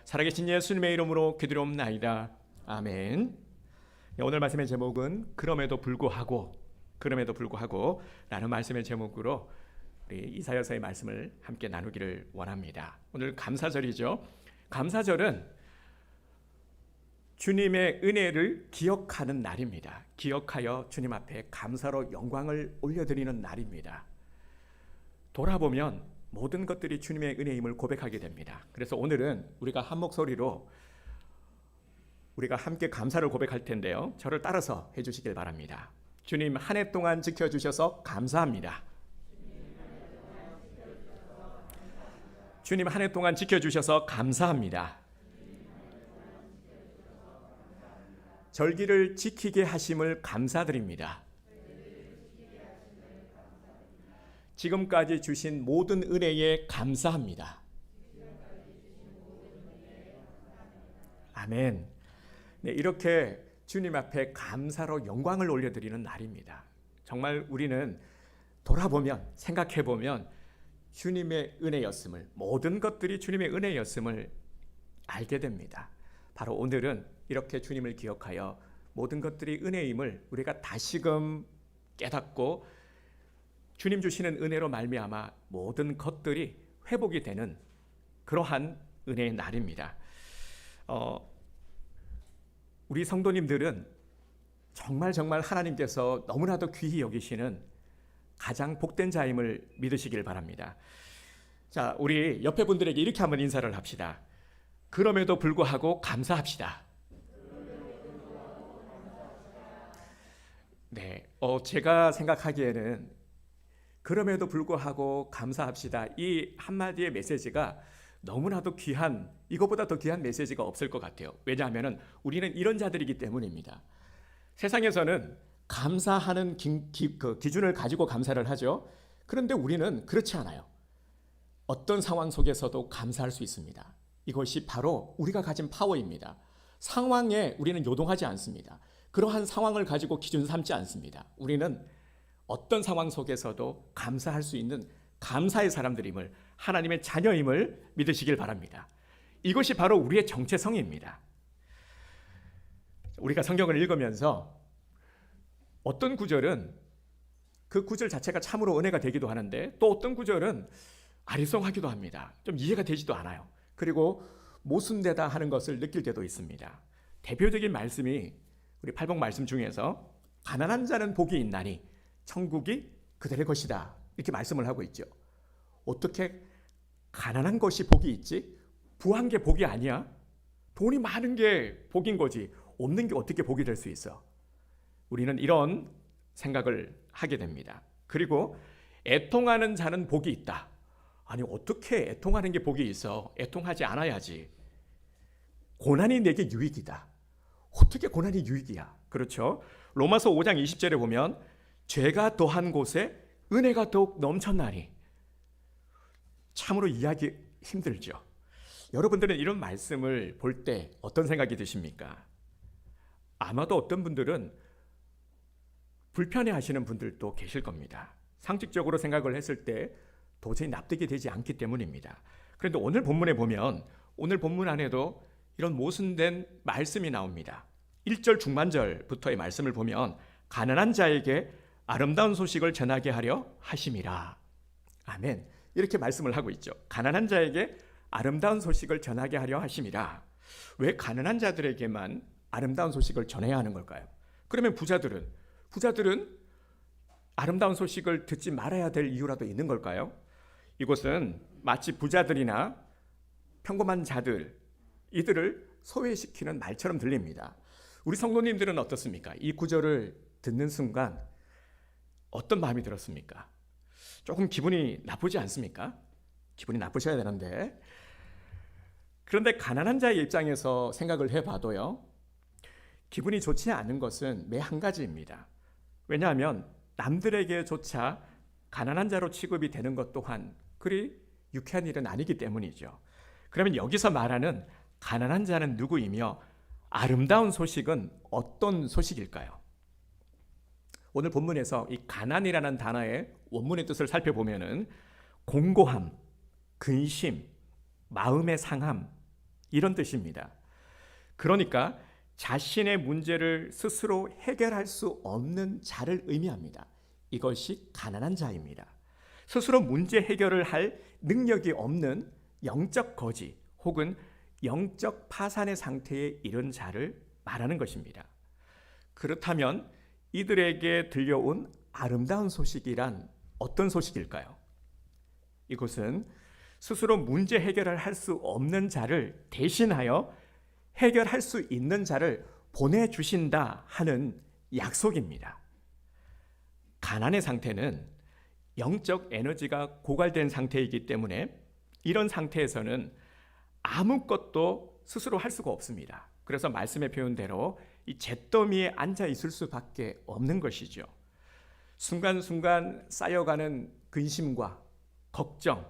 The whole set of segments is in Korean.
살아계신 예수님의 이름으로 기도옵나이다. 아멘. 오늘 말씀의 제목은 그럼에도 불구하고 라는 말씀의 제목으로 우리 이사야서의 말씀을 함께 나누기를 원합니다. 오늘 감사절이죠. 감사절은 주님의 은혜를 기억하는 날입니다. 기억하여 주님 앞에 감사로 영광을 올려드리는 날입니다. 돌아보면 모든 것들이 주님의 은혜임을 고백하게 됩니다. 그래서 오늘은 우리가 한 목소리로 우리가 함께 감사를 고백할 텐데요. 저를 따라서 해주시길 바랍니다. 주님 한 해 동안 지켜주셔서 감사합니다. 주님 한 해 동안 지켜주셔서 감사합니다. 절기를 지키게 하심을 감사드립니다. 지금까지 주신 모든 은혜에 감사합니다. 아멘. 네, 이렇게 주님 앞에 감사로 영광을 올려드리는 날입니다. 정말 우리는 돌아보면, 생각해보면 주님의 은혜였음을, 모든 것들이 주님의 은혜였음을 알게 됩니다. 바로 오늘은 이렇게 주님을 기억하여 모든 것들이 은혜임을 우리가 다시금 깨닫고 주님 주시는 은혜로 말미암아 모든 것들이 회복이 되는 그러한 은혜의 날입니다. 우리 성도님들은 정말 하나님께서 너무나도 귀히 여기시는 가장 복된 자임을 믿으시길 바랍니다. 자, 우리 옆에 분들에게 이렇게 한번 인사를 합시다. 그럼에도 불구하고 감사합시다. 네, 제가 생각하기에는 그럼에도 불구하고 감사합시다. 이 한마디의 메시지가 너무나도 귀한, 이거보다 더 귀한 메시지가 없을 것 같아요. 왜냐하면 우리는 이런 자들이기 때문입니다. 세상에서는 감사하는 기준을 가지고 감사를 하죠. 그런데 우리는 그렇지 않아요. 어떤 상황 속에서도 감사할 수 있습니다. 이것이 바로 우리가 가진 파워입니다. 상황에 우리는 요동하지 않습니다. 그러한 상황을 가지고 기준 삼지 않습니다. 우리는 어떤 상황 속에서도 감사할 수 있는 감사의 사람들임을, 하나님의 자녀임을 믿으시길 바랍니다. 이것이 바로 우리의 정체성입니다. 우리가 성경을 읽으면서 어떤 구절은 그 구절 자체가 참으로 은혜가 되기도 하는데 또 어떤 구절은 아리송하기도 합니다. 좀 이해가 되지도 않아요. 그리고 모순되다 하는 것을 느낄 때도 있습니다. 대표적인 말씀이 우리 팔복 말씀 중에서 가난한 자는 복이 있나니 천국이 그들의 것이다, 이렇게 말씀을 하고 있죠. 어떻게 가난한 것이 복이 있지? 부한 게 복이 아니야? 돈이 많은 게 복인 거지, 없는 게 어떻게 복이 될 수 있어? 우리는 이런 생각을 하게 됩니다. 그리고 애통하는 자는 복이 있다. 아니, 어떻게 애통하는 게 복이 있어? 애통하지 않아야지. 고난이 내게 유익이다. 어떻게 고난이 유익이야? 그렇죠? 로마서 5장 20절에 보면 죄가 더한 곳에 은혜가 더욱 넘쳤나니. 참으로 이해하기 힘들죠. 여러분들은 이런 말씀을 볼 때 어떤 생각이 드십니까? 아마도 어떤 분들은 불편해하시는 분들도 계실 겁니다. 상식적으로 생각을 했을 때 도저히 납득이 되지 않기 때문입니다. 그런데 오늘 본문에 보면, 오늘 본문 안에도 이런 모순된 말씀이 나옵니다. 1절 중반절부터의 말씀을 보면 가난한 자에게 아름다운 소식을 전하게 하려 하심이라. 아멘. 이렇게 말씀을 하고 있죠. 가난한 자에게 아름다운 소식을 전하게 하려 하심이라. 왜 가난한 자들에게만 아름다운 소식을 전해야 하는 걸까요? 그러면 부자들은 아름다운 소식을 듣지 말아야 될 이유라도 있는 걸까요? 이것은 마치 부자들이나 평범한 자들, 이들을 소외시키는 말처럼 들립니다. 우리 성도님들은 어떻습니까? 이 구절을 듣는 순간 어떤 마음이 들었습니까? 조금 기분이 나쁘지 않습니까? 기분이 나쁘셔야 되는데. 그런데 가난한 자의 입장에서 생각을 해봐도요, 기분이 좋지 않은 것은 매 한 가지입니다. 왜냐하면 남들에게조차 가난한 자로 취급이 되는 것 또한 그리 유쾌한 일은 아니기 때문이죠. 그러면 여기서 말하는 가난한 자는 누구이며 아름다운 소식은 어떤 소식일까요? 오늘 본문에서 이 가난이라는 단어의 원문의 뜻을 살펴보면은 공고함, 근심, 마음의 상함, 이런 뜻입니다. 그러니까 자신의 문제를 스스로 해결할 수 없는 자를 의미합니다. 이것이 가난한 자입니다. 스스로 문제 해결을 할 능력이 없는 영적 거지 혹은 영적 파산의 상태에 이른 자를 말하는 것입니다. 그렇다면 이들에게 들려온 아름다운 소식이란 어떤 소식일까요? 이것은 스스로 문제 해결을 할 수 없는 자를 대신하여 해결할 수 있는 자를 보내주신다 하는 약속입니다. 가난의 상태는 영적 에너지가 고갈된 상태이기 때문에 이런 상태에서는 아무것도 스스로 할 수가 없습니다. 그래서 말씀의 표현대로 이 잿더미에 앉아 있을 수밖에 없는 것이죠. 순간순간 쌓여가는 근심과 걱정,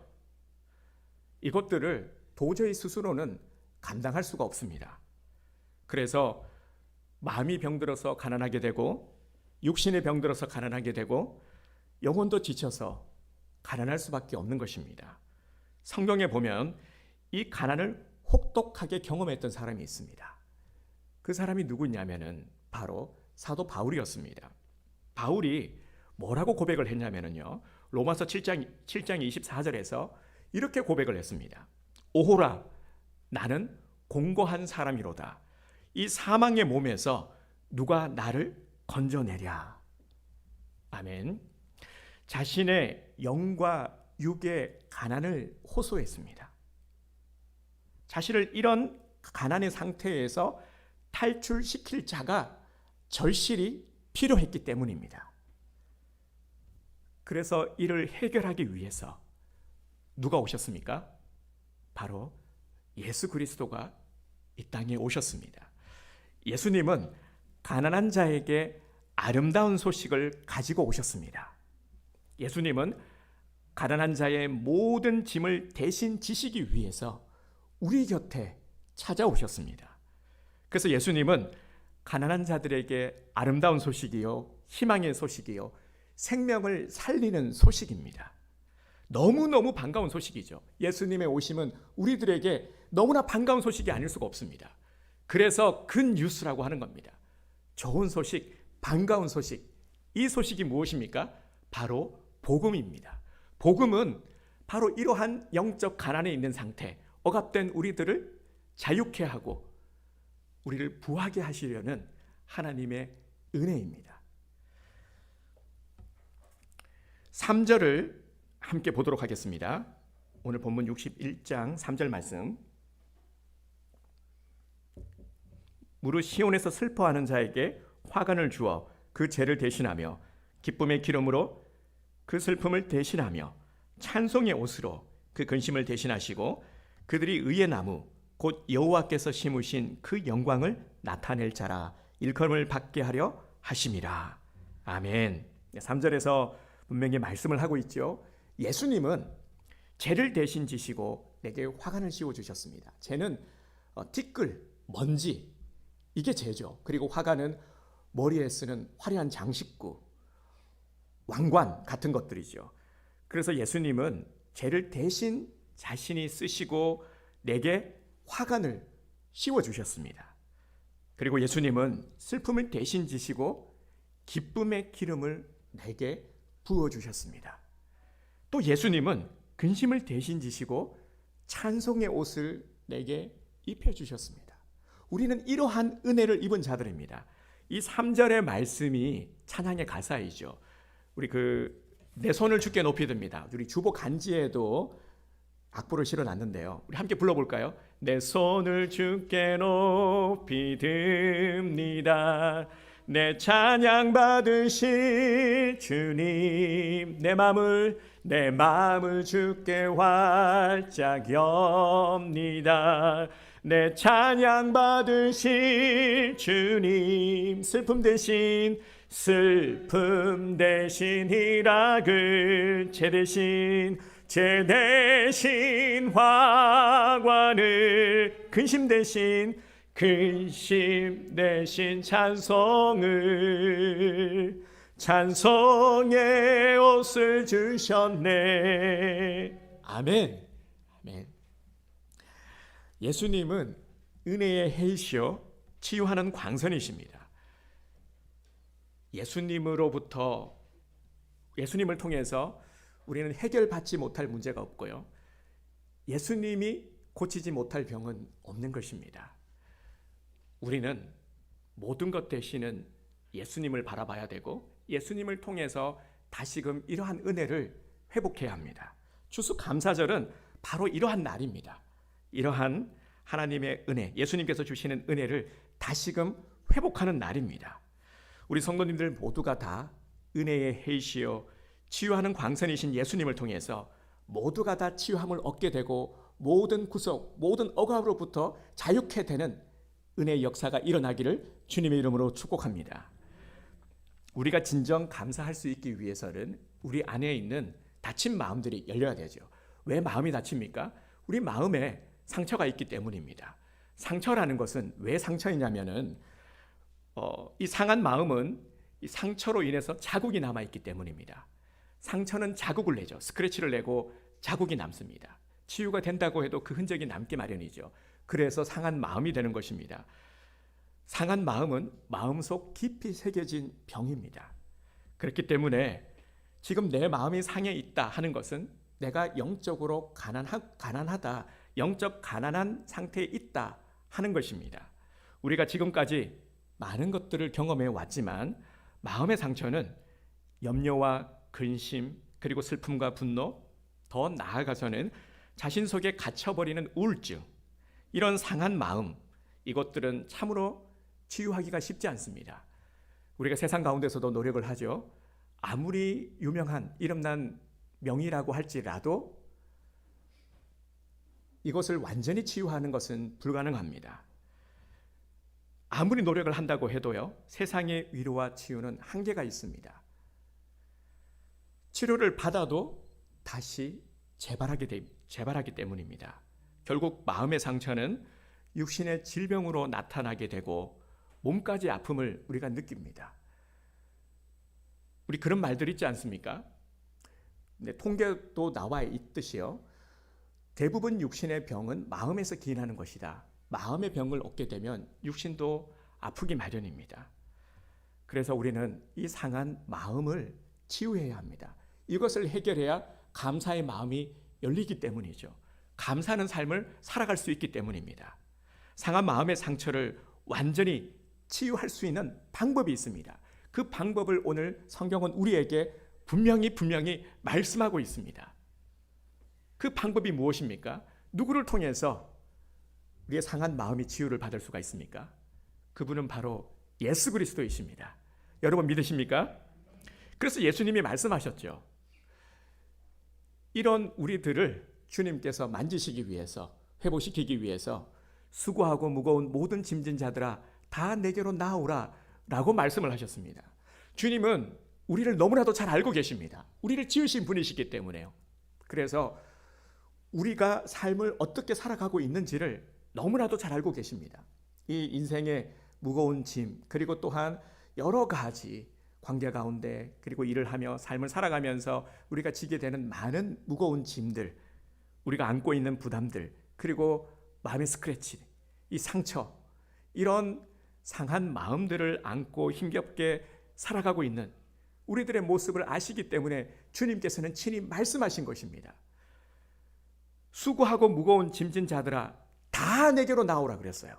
이것들을 도저히 스스로는 감당할 수가 없습니다. 그래서 마음이 병들어서 가난하게 되고 육신이 병들어서 가난하게 되고 영혼도 지쳐서 가난할 수밖에 없는 것입니다. 성경에 보면 이 가난을 혹독하게 경험했던 사람이 있습니다. 그 사람이 누구냐면은 바로 사도 바울이었습니다. 바울이 뭐라고 고백을 했냐면요, 로마서 7장 24절에서 이렇게 고백을 했습니다. 오호라, 나는 공고한 사람이로다. 이 사망의 몸에서 누가 나를 건져내랴. 아멘. 자신의 영과 육의 가난을 호소했습니다. 자신을 이런 가난의 상태에서 탈출시킬 자가 절실히 필요했기 때문입니다. 그래서 이를 해결하기 위해서 누가 오셨습니까? 바로 예수 그리스도가 이 땅에 오셨습니다. 예수님은 가난한 자에게 아름다운 소식을 가지고 오셨습니다. 예수님은 가난한 자의 모든 짐을 대신 지시기 위해서 우리 곁에 찾아오셨습니다. 그래서 예수님은 가난한 자들에게 아름다운 소식이요, 희망의 소식이요, 생명을 살리는 소식입니다. 너무너무 반가운 소식이죠. 예수님의 오심은 우리들에게 너무나 반가운 소식이 아닐 수가 없습니다. 그래서 굿뉴스라고 하는 겁니다. 좋은 소식, 반가운 소식. 이 소식이 무엇입니까? 바로 복음입니다. 복음은 바로 이러한 영적 가난에 있는 상태, 억압된 우리들을 자유케 하고 우리를 부하게 하시려는 하나님의 은혜입니다. 3절을 함께 보도록 하겠습니다. 오늘 본문 61장 3절 말씀. 무릇 시온에서 슬퍼하는 자에게 화관을 주어 그 죄를 대신하며 기쁨의 기름으로 그 슬픔을 대신하며 찬송의 옷으로 그 근심을 대신하시고 그들이 의의 나무 곧 여호와께서 심으신 그 영광을 나타낼 자라 일컬음을 받게 하려 하심이라. 아멘. 3절에서 분명히 말씀을 하고 있죠. 예수님은 죄를 대신 지시고 내게 화관을 씌워주셨습니다. 죄는 티끌, 먼지, 이게 죄죠. 그리고 화관은 머리에 쓰는 화려한 장식구, 왕관 같은 것들이죠. 그래서 예수님은 죄를 대신 자신이 쓰시고 내게 화관을 씌워주셨습니다. 그리고 예수님은 슬픔을 대신 지시고 기쁨의 기름을 내게 부어주셨습니다. 또 예수님은 근심을 대신 지시고 찬송의 옷을 내게 입혀주셨습니다. 우리는 이러한 은혜를 입은 자들입니다. 이 3절의 말씀이 찬양의 가사이죠. 우리 내 손을 주께 높이 듭니다. 우리 주보 간지에도 악보를 실어놨는데요. 우리 함께 불러볼까요? 내 손을 주께 높이 듭니다. 내 찬양 받으실 주님, 내 마음을 주께 활짝 엽니다. 내 찬양 받으실 주님, 슬픔 대신 희락을 죄 대신 화관을 근심 대신 찬송의 옷을 주셨네. 아멘. 아멘. 예수님은 은혜의 해이시여 치유하는 광선이십니다. 예수님을 통해서 우리는 해결받지 못할 문제가 없고요. 예수님이 고치지 못할 병은 없는 것입니다. 우리는 모든 것 되시는 예수님을 바라봐야 되고 예수님을 통해서 다시금 이러한 은혜를 회복해야 합니다. 추수감사절은 바로 이러한 날입니다. 이러한 하나님의 은혜, 예수님께서 주시는 은혜를 다시금 회복하는 날입니다. 우리 성도님들 모두가 다 은혜의 해이시여 치유하는 광선이신 예수님을 통해서 모두가 다 치유함을 얻게 되고 모든 구속, 모든 억압으로부터 자유케 되는 은혜의 역사가 일어나기를 주님의 이름으로 축복합니다. 우리가 진정 감사할 수 있기 위해서는 우리 안에 있는 닫힌 마음들이 열려야 되죠. 왜 마음이 닫힙니까? 우리 마음에 상처가 있기 때문입니다. 상처라는 것은 왜 상처이냐면은 이 상한 마음은 이 상처로 인해서 자국이 남아있기 때문입니다. 상처는 자국을 내죠. 스크래치를 내고 자국이 남습니다. 치유가 된다고 해도 그 흔적이 남기 마련이죠. 그래서 상한 마음이 되는 것입니다. 상한 마음은 마음속 깊이 새겨진 병입니다. 그렇기 때문에 지금 내 마음이 상해 있다 하는 것은 내가 영적으로 가난하다, 영적 가난한 상태에 있다 하는 것입니다. 우리가 지금까지 많은 것들을 경험해 왔지만 마음의 상처는 염려와 근심 그리고 슬픔과 분노, 더 나아가서는 자신 속에 갇혀버리는 우울증, 이런 상한 마음, 이것들은 참으로 치유하기가 쉽지 않습니다. 우리가 세상 가운데서도 노력을 하죠. 아무리 유명한 이름난 명의라고 할지라도 이것을 완전히 치유하는 것은 불가능합니다. 아무리 노력을 한다고 해도요, 세상의 위로와 치유는 한계가 있습니다. 치료를 받아도 다시 재발하기 때문입니다. 결국 마음의 상처는 육신의 질병으로 나타나게 되고 몸까지 아픔을 우리가 느낍니다. 우리 그런 말들 있지 않습니까? 통계도 나와 있듯이요. 대부분 육신의 병은 마음에서 기인하는 것이다. 마음의 병을 얻게 되면 육신도 아프기 마련입니다. 그래서 우리는 이 상한 마음을 치유해야 합니다. 이것을 해결해야 감사의 마음이 열리기 때문이죠. 감사하는 삶을 살아갈 수 있기 때문입니다. 상한 마음의 상처를 완전히 치유할 수 있는 방법이 있습니다. 그 방법을 오늘 성경은 우리에게 분명히 말씀하고 있습니다. 그 방법이 무엇입니까? 누구를 통해서 우리의 상한 마음이 치유를 받을 수가 있습니까? 그분은 바로 예수 그리스도이십니다. 여러분 믿으십니까? 그래서 예수님이 말씀하셨죠. 이런 우리들을 주님께서 만지시기 위해서, 회복시키기 위해서 수고하고 무거운 모든 짐진 자들아 다 내게로 나오라 라고 말씀을 하셨습니다. 주님은 우리를 너무나도 잘 알고 계십니다. 우리를 지으신 분이시기 때문에요. 그래서 우리가 삶을 어떻게 살아가고 있는지를 너무나도 잘 알고 계십니다. 이 인생의 무거운 짐, 그리고 또한 여러 가지 관계 가운데 그리고 일을 하며 삶을 살아가면서 우리가 지게 되는 많은 무거운 짐들, 우리가 안고 있는 부담들, 그리고 마음의 스크래치, 이 상처, 이런 상한 마음들을 안고 힘겹게 살아가고 있는 우리들의 모습을 아시기 때문에 주님께서는 친히 말씀하신 것입니다. 수고하고 무거운 짐진 자들아 다 내게로 나오라 그랬어요.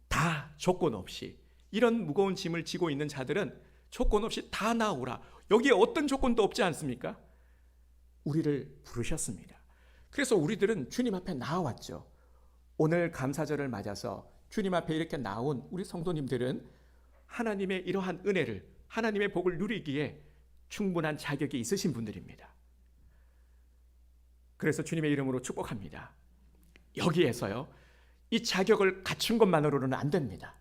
다 조건 없이. 이런 무거운 짐을 지고 있는 자들은 조건 없이 다 나오라. 여기에 어떤 조건도 없지 않습니까? 우리를 부르셨습니다. 그래서 우리들은 주님 앞에 나와왔죠. 오늘 감사절을 맞아서 주님 앞에 이렇게 나온 우리 성도님들은 하나님의 이러한 은혜를, 하나님의 복을 누리기에 충분한 자격이 있으신 분들입니다. 그래서 주님의 이름으로 축복합니다. 여기에서요, 이 자격을 갖춘 것만으로는 안 됩니다.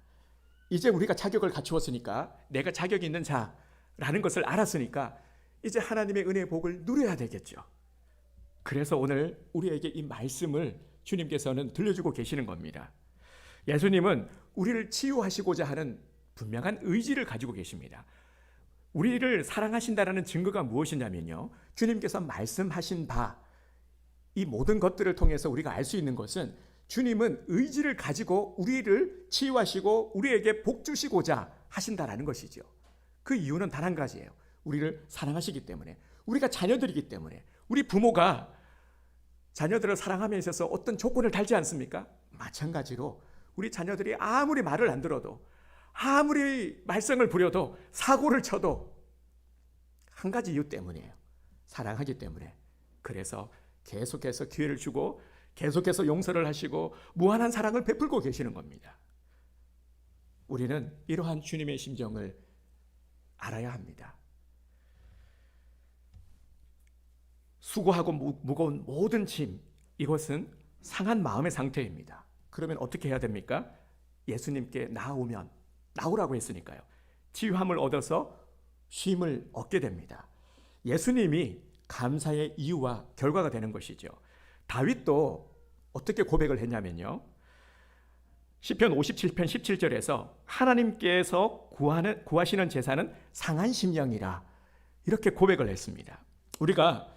이제 우리가 자격을 갖추었으니까, 내가 자격이 있는 자라는 것을 알았으니까 이제 하나님의 은혜의 복을 누려야 되겠죠. 그래서 오늘 우리에게 이 말씀을 주님께서는 들려주고 계시는 겁니다. 예수님은 우리를 치유하시고자 하는 분명한 의지를 가지고 계십니다. 우리를 사랑하신다라는 증거가 무엇이냐면요, 주님께서 말씀하신 바, 이 모든 것들을 통해서 우리가 알 수 있는 것은 주님은 의지를 가지고 우리를 치유하시고 우리에게 복 주시고자 하신다라는 것이죠. 그 이유는 단 한 가지예요. 우리를 사랑하시기 때문에, 우리가 자녀들이기 때문에. 우리 부모가 자녀들을 사랑함에 있어서 어떤 조건을 달지 않습니까? 마찬가지로 우리 자녀들이 아무리 말을 안 들어도, 아무리 말썽을 부려도, 사고를 쳐도 한 가지 이유 때문이에요. 사랑하기 때문에. 그래서 계속해서 기회를 주고 계속해서 용서를 하시고 무한한 사랑을 베풀고 계시는 겁니다. 우리는 이러한 주님의 심정을 알아야 합니다. 수고하고 무거운 모든 짐, 이것은 상한 마음의 상태입니다. 그러면 어떻게 해야 됩니까? 예수님께 나오면, 나오라고 했으니까요. 치유함을 얻어서 쉼을 얻게 됩니다. 예수님이 감사의 이유와 결과가 되는 것이죠. 다윗도 어떻게 고백을 했냐면요, 시편 57편 17절에서 하나님께서 구하시는 제사는 상한 심령이라, 이렇게 고백을 했습니다. 우리가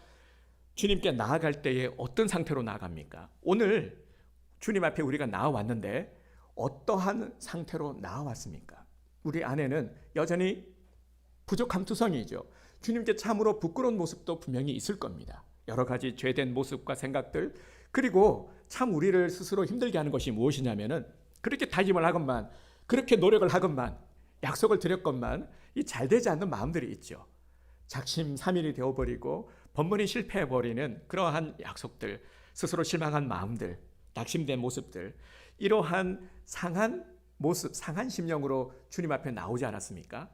주님께 나아갈 때에 어떤 상태로 나아갑니까? 오늘 주님 앞에 우리가 나아왔는데 어떠한 상태로 나아왔습니까? 우리 안에는 여전히 부족함투성이죠. 주님께 참으로 부끄러운 모습도 분명히 있을 겁니다. 여러 가지 죄된 모습과 생각들, 그리고 참 우리를 스스로 힘들게 하는 것이 무엇이냐면은, 그렇게 다짐을 하건만, 그렇게 노력을 하건만, 약속을 드렸건만 이 잘되지 않는 마음들이 있죠. 작심삼일이 되어버리고 번번이 실패해버리는 그러한 약속들, 스스로 실망한 마음들, 낙심된 모습들, 이러한 상한 모습, 상한 심령으로 주님 앞에 나오지 않았습니까?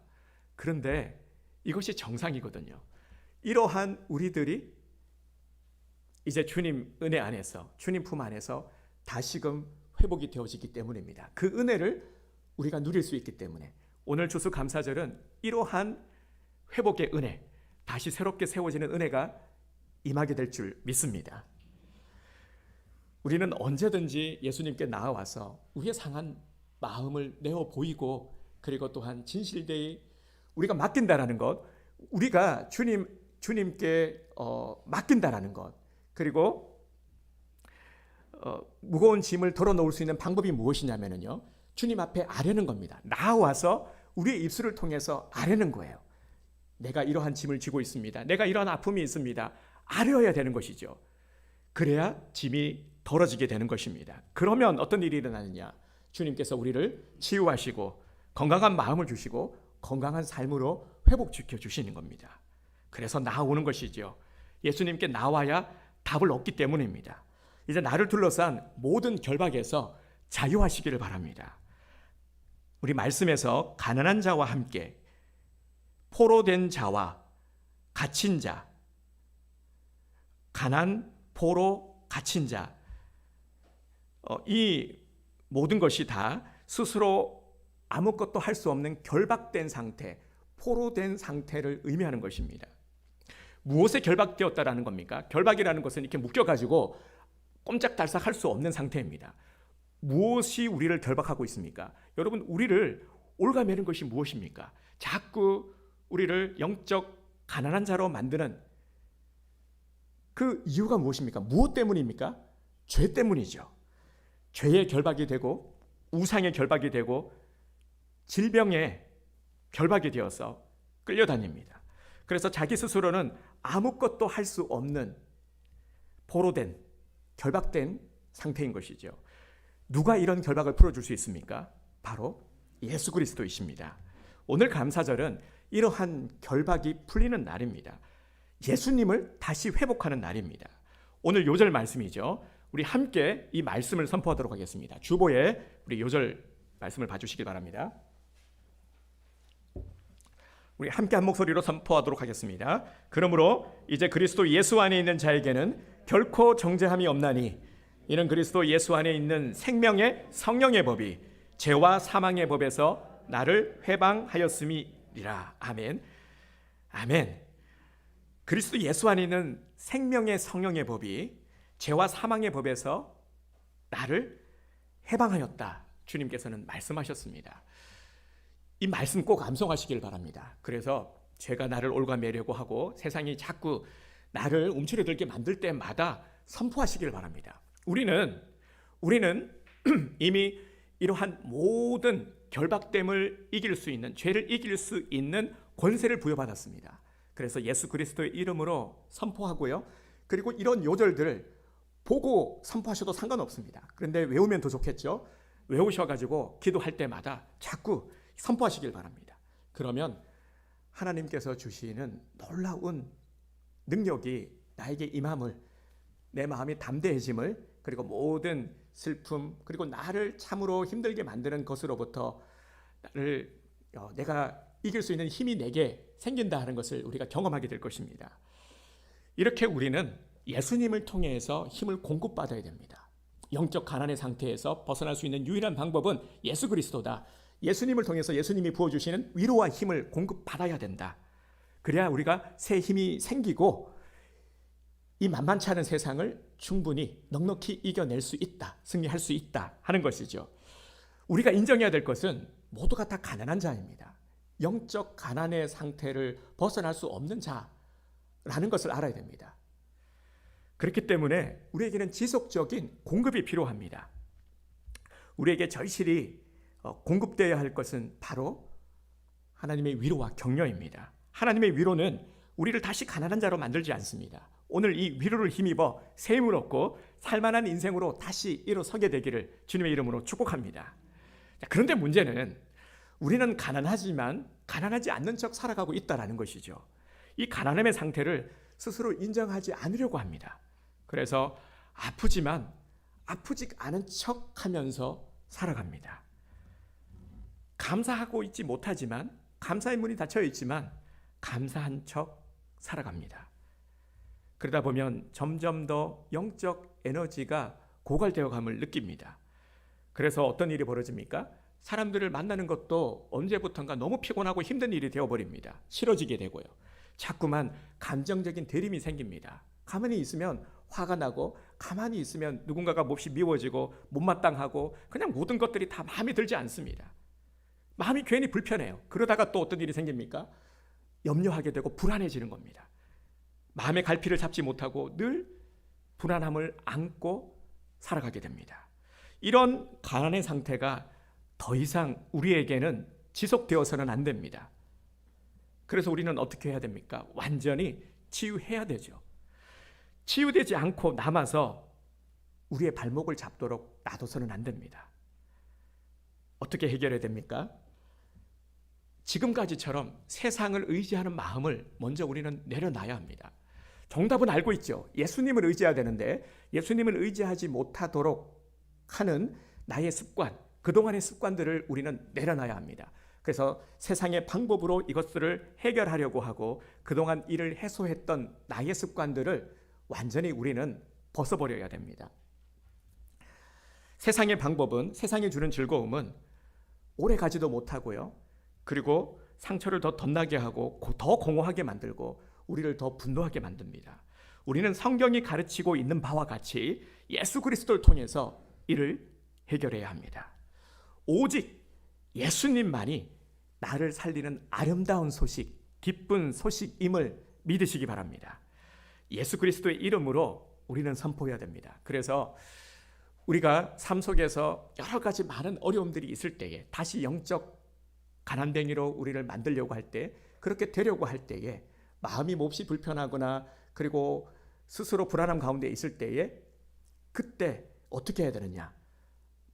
그런데 이것이 정상이거든요. 이러한 우리들이 이제 주님 은혜 안에서, 주님 품 안에서 다시금 회복이 되어지기 때문입니다. 그 은혜를 우리가 누릴 수 있기 때문에 오늘 추수감사절은 이러한 회복의 은혜, 다시 새롭게 세워지는 은혜가 임하게 될 줄 믿습니다. 우리는 언제든지 예수님께 나아와서 우리의 상한 마음을 내어 보이고, 그리고 또한 진실되이 우리가 맡긴다라는 것, 우리가 주님께 맡긴다라는 것, 그리고 무거운 짐을 덜어놓을 수 있는 방법이 무엇이냐면요, 주님 앞에 아뢰는 겁니다. 나와서 우리의 입술을 통해서 아뢰는 거예요. 내가 이러한 짐을 지고 있습니다. 내가 이러한 아픔이 있습니다. 아뢰어야 되는 것이죠. 그래야 짐이 덜어지게 되는 것입니다. 그러면 어떤 일이 일어나느냐? 주님께서 우리를 치유하시고 건강한 마음을 주시고 건강한 삶으로 회복시켜 주시는 겁니다. 그래서 나오는 것이죠. 예수님께 나와야 답을 얻기 때문입니다. 이제 나를 둘러싼 모든 결박에서 자유하시기를 바랍니다. 우리 말씀에서 가난한 자와 함께 포로된 자와 갇힌 자, 가난, 포로, 갇힌 자, 이 모든 것이 다 스스로 아무것도 할 수 없는 결박된 상태, 포로된 상태를 의미하는 것입니다. 무엇에 결박되었다라는 겁니까? 결박이라는 것은 이렇게 묶여가지고 꼼짝달싹 할 수 없는 상태입니다. 무엇이 우리를 결박하고 있습니까? 여러분, 우리를 올가매는 것이 무엇입니까? 자꾸 우리를 영적 가난한 자로 만드는 그 이유가 무엇입니까? 무엇 때문입니까? 죄 때문이죠. 죄의 결박이 되고 우상의 결박이 되고 질병의 결박이 되어서 끌려다닙니다. 그래서 자기 스스로는 아무것도 할 수 없는 포로된, 결박된 상태인 것이죠. 누가 이런 결박을 풀어줄 수 있습니까? 바로 예수 그리스도이십니다. 오늘 감사절은 이러한 결박이 풀리는 날입니다. 예수님을 다시 회복하는 날입니다. 오늘 요절 말씀이죠. 우리 함께 이 말씀을 선포하도록 하겠습니다. 주보에 우리 요절 말씀을 봐주시기 바랍니다. 우리 함께 한 목소리로 선포하도록 하겠습니다. 그러므로 이제 그리스도 예수 안에 있는 자에게는 결코 정죄함이 없나니 이는 그리스도 예수 안에 있는 생명의 성령의 법이 죄와 사망의 법에서 나를 해방하였음이니라. 아멘. 아멘. 그리스도 예수 안에 있는 생명의 성령의 법이 죄와 사망의 법에서 나를 해방하였다. 주님께서는 말씀하셨습니다. 이 말씀 꼭 암송하시길 바랍니다. 그래서 죄가 나를 올가매려고 하고 세상이 자꾸 나를 움츠러들게 만들 때마다 선포하시길 바랍니다. 우리는 우리는 이미 이러한 모든 결박됨을 이길 수 있는, 죄를 이길 수 있는 권세를 부여받았습니다. 그래서 예수 그리스도의 이름으로 선포하고요. 그리고 이런 요절들을 보고 선포하셔도 상관없습니다. 그런데 외우면 더 좋겠죠. 외우셔가지고 기도할 때마다 자꾸 선포하시길 바랍니다. 그러면 하나님께서 주시는 놀라운 능력이 나에게 임함을, 내 마음이 담대해짐을, 그리고 모든 슬픔, 그리고 나를 참으로 힘들게 만드는 것으로부터 내가 이길 수 있는 힘이 내게 생긴다 하는 것을 우리가 경험하게 될 것입니다. 이렇게 우리는 예수님을 통해서 힘을 공급받아야 됩니다. 영적 가난의 상태에서 벗어날 수 있는 유일한 방법은 예수 그리스도다. 예수님을 통해서 예수님이 부어주시는 위로와 힘을 공급받아야 된다. 그래야 우리가 새 힘이 생기고 이 만만치 않은 세상을 충분히 넉넉히 이겨낼 수 있다, 승리할 수 있다 하는 것이죠. 우리가 인정해야 될 것은 모두가 다 가난한 자입니다. 영적 가난의 상태를 벗어날 수 없는 자라는 것을 알아야 됩니다. 그렇기 때문에 우리에게는 지속적인 공급이 필요합니다. 우리에게 절실히 공급되어야 할 것은 바로 하나님의 위로와 격려입니다. 하나님의 위로는 우리를 다시 가난한 자로 만들지 않습니다. 오늘 이 위로를 힘입어 새 힘을 얻고 살만한 인생으로 다시 일어서게 되기를 주님의 이름으로 축복합니다. 그런데 문제는 우리는 가난하지만 가난하지 않는 척 살아가고 있다는 것이죠. 이 가난함의 상태를 스스로 인정하지 않으려고 합니다. 그래서 아프지만 아프지 않은 척 하면서 살아갑니다. 감사하고 있지 못하지만, 감사의 문이 닫혀 있지만 감사한 척 살아갑니다. 그러다 보면 점점 더 영적 에너지가 고갈되어 감을 느낍니다. 그래서 어떤 일이 벌어집니까? 사람들을 만나는 것도 언제부턴가 너무 피곤하고 힘든 일이 되어버립니다. 싫어지게 되고요. 자꾸만 감정적인 대립이 생깁니다. 가만히 있으면 화가 나고, 가만히 있으면 누군가가 몹시 미워지고 못마땅하고, 그냥 모든 것들이 다 마음에 들지 않습니다. 마음이 괜히 불편해요. 그러다가 또 어떤 일이 생깁니까? 염려하게 되고 불안해지는 겁니다. 마음의 갈피를 잡지 못하고 늘 불안함을 안고 살아가게 됩니다. 이런 가난의 상태가 더 이상 우리에게는 지속되어서는 안 됩니다. 그래서 우리는 어떻게 해야 됩니까? 완전히 치유해야 되죠. 치유되지 않고 남아서 우리의 발목을 잡도록 놔둬서는 안 됩니다. 어떻게 해결해야 됩니까? 지금까지처럼 세상을 의지하는 마음을 먼저 우리는 내려놔야 합니다. 정답은 알고 있죠. 예수님을 의지해야 되는데 예수님을 의지하지 못하도록 하는 나의 습관, 그동안의 습관들을 우리는 내려놔야 합니다. 그래서 세상의 방법으로 이것들을 해결하려고 하고 그동안 이를 해소했던 나의 습관들을 완전히 우리는 벗어버려야 됩니다. 세상의 방법은, 세상이 주는 즐거움은 오래 가지도 못하고요. 그리고 상처를 더 덧나게 하고 더 공허하게 만들고 우리를 더 분노하게 만듭니다. 우리는 성경이 가르치고 있는 바와 같이 예수 그리스도를 통해서 이를 해결해야 합니다. 오직 예수님만이 나를 살리는 아름다운 소식, 기쁜 소식임을 믿으시기 바랍니다. 예수 그리스도의 이름으로 우리는 선포해야 됩니다. 그래서 우리가 삶 속에서 여러 가지 많은 어려움들이 있을 때에, 다시 영적 가난뱅이로 우리를 만들려고 할 때, 그렇게 되려고 할 때에 마음이 몹시 불편하거나 그리고 스스로 불안함 가운데 있을 때에 그때 어떻게 해야 되느냐?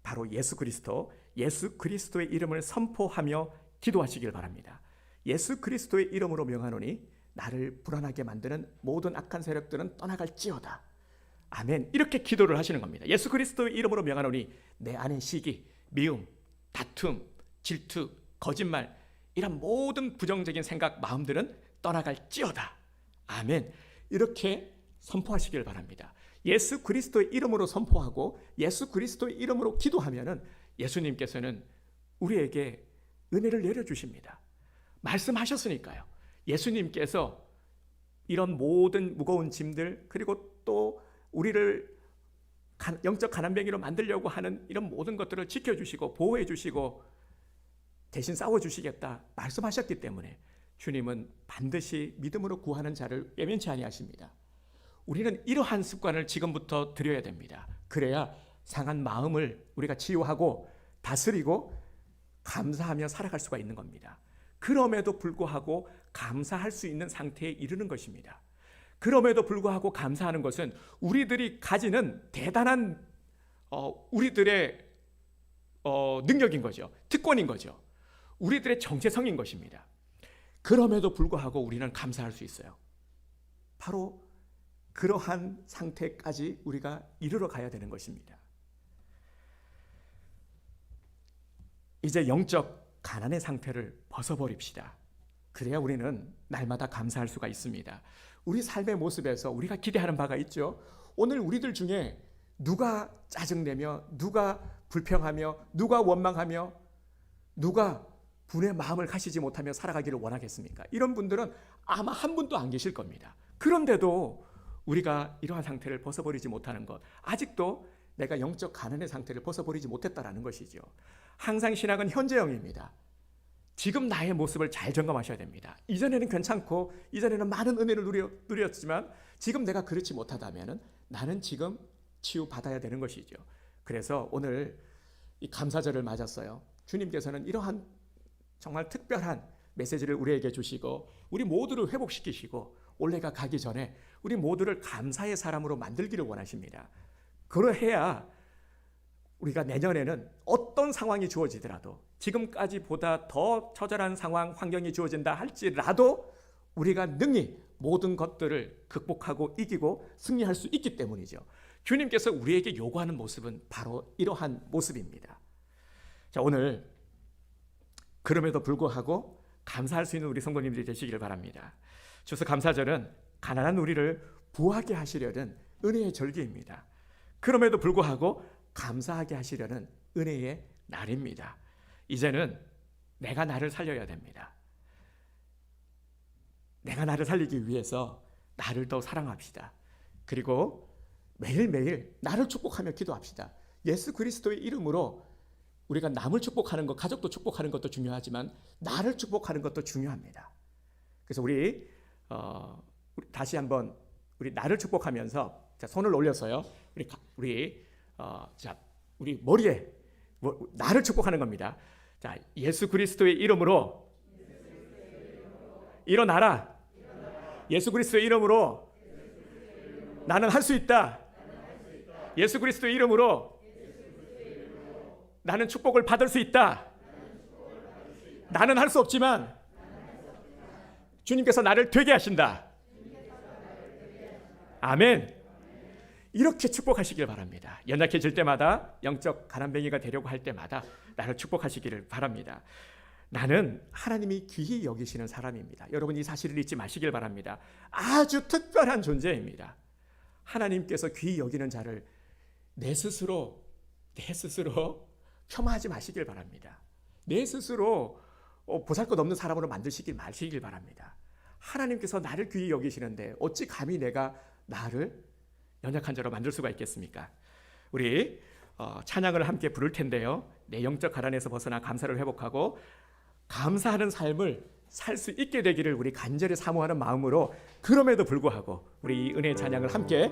바로 예수 그리스도의 이름을 선포하며 기도하시길 바랍니다. 예수 그리스도의 이름으로 명하노니 나를 불안하게 만드는 모든 악한 세력들은 떠나갈지어다. 아멘. 이렇게 기도를 하시는 겁니다. 예수 그리스도의 이름으로 명하노니 내 안의 시기, 미움, 다툼, 질투, 거짓말, 이런 모든 부정적인 생각, 마음들은 떠나갈지어다. 아멘. 이렇게 선포하시길 바랍니다. 예수 그리스도의 이름으로 선포하고 예수 그리스도의 이름으로 기도하면은 예수님께서는 우리에게 은혜를 내려주십니다. 말씀하셨으니까요. 예수님께서 이런 모든 무거운 짐들, 그리고 또 우리를 영적 가난뱅이로 만들려고 하는 이런 모든 것들을 지켜주시고 보호해주시고 대신 싸워주시겠다 말씀하셨기 때문에 주님은 반드시 믿음으로 구하는 자를 외면치 아니하십니다. 우리는 이러한 습관을 지금부터 들여야 됩니다. 그래야 상한 마음을 우리가 치유하고 다스리고 감사하며 살아갈 수가 있는 겁니다. 그럼에도 불구하고 감사할 수 있는 상태에 이르는 것입니다. 그럼에도 불구하고 감사하는 것은 우리들이 가지는 대단한 우리들의 능력인 거죠. 특권인 거죠. 우리들의 정체성인 것입니다. 그럼에도 불구하고 우리는 감사할 수 있어요. 바로 그러한 상태까지 우리가 이르러 가야 되는 것입니다. 이제 영적 가난의 상태를 벗어버립시다. 그래야 우리는 날마다 감사할 수가 있습니다. 우리 삶의 모습에서 우리가 기대하는 바가 있죠. 오늘 우리들 중에 누가 짜증내며, 누가 불평하며, 누가 원망하며, 누가 분의 마음을 가시지 못하며 살아가기를 원하겠습니까? 이런 분들은 아마 한 분도 안 계실 겁니다. 그런데도 우리가 이러한 상태를 벗어버리지 못하는 것, 아직도 내가 영적 가난의 상태를 벗어버리지 못했다라는 것이죠. 항상 신앙은 현재형입니다. 지금 나의 모습을 잘 점검하셔야 됩니다. 이전에는 괜찮고 이전에는 많은 은혜를 누렸지만 지금 내가 그렇지 못하다면 나는 지금 치유받아야 되는 것이죠. 그래서 오늘 이 감사절을 맞았어요. 주님께서는 이러한 정말 특별한 메시지를 우리에게 주시고 우리 모두를 회복시키시고 올해가 가기 전에 우리 모두를 감사의 사람으로 만들기를 원하십니다. 그러해야 우리가 내년에는 어떤 상황이 주어지더라도 지금까지보다 더 처절한 상황, 환경이 주어진다 할지라도 우리가 능히 모든 것들을 극복하고 이기고 승리할 수 있기 때문이죠. 주님께서 우리에게 요구하는 모습은 바로 이러한 모습입니다. 자, 오늘 그럼에도 불구하고 감사할 수 있는 우리 성도님들이 되시기를 바랍니다. 추수감사절은 가난한 우리를 부하게 하시려는 은혜의 절기입니다. 그럼에도 불구하고 감사하게 하시려는 은혜의 날입니다. 이제는 내가 나를 살려야 됩니다. 내가 나를 살리기 위해서 나를 더 사랑합시다. 그리고 매일매일 나를 축복하며 기도합시다. 예수 그리스도의 이름으로 우리가 남을 축복하는 것, 가족도 축복하는 것도 중요하지만 나를 축복하는 것도 중요합니다. 그래서 우리 다시 한번 우리 나를 축복하면서 자, 손을 올려서요. 우리 머리에 나를 축복하는 겁니다. 자, 예수 그리스도의 이름으로 일어나라. 예수 그리스도의 이름으로 나는 할 수 있다. 예수 그리스도의 이름으로 나는 축복을 받을 수 있다. 나는 할 수 없지만 주님께서 나를 되게 하신다. 아멘. 이렇게 축복하시길 바랍니다. 연약해질 때마다 영적 가난뱅이가 되려고 할 때마다 나를 축복하시기를 바랍니다. 나는 하나님이 귀히 여기시는 사람입니다. 여러분 이 사실을 잊지 마시길 바랍니다. 아주 특별한 존재입니다. 하나님께서 귀히 여기는 자를 내 스스로 폄하하지 마시길 바랍니다. 내 스스로 보잘것없는 사람으로 만드시길 마시길 바랍니다. 하나님께서 나를 귀히 여기시는데 어찌 감히 내가 나를 연약한 자로 만들 수가 있겠습니까? 우리 찬양을 함께 부를 텐데요. 내 영적 가난에서 벗어나 감사를 회복하고 감사하는 삶을 살 수 있게 되기를 우리 간절히 사모하는 마음으로 그럼에도 불구하고 우리 이 은혜의 찬양을 함께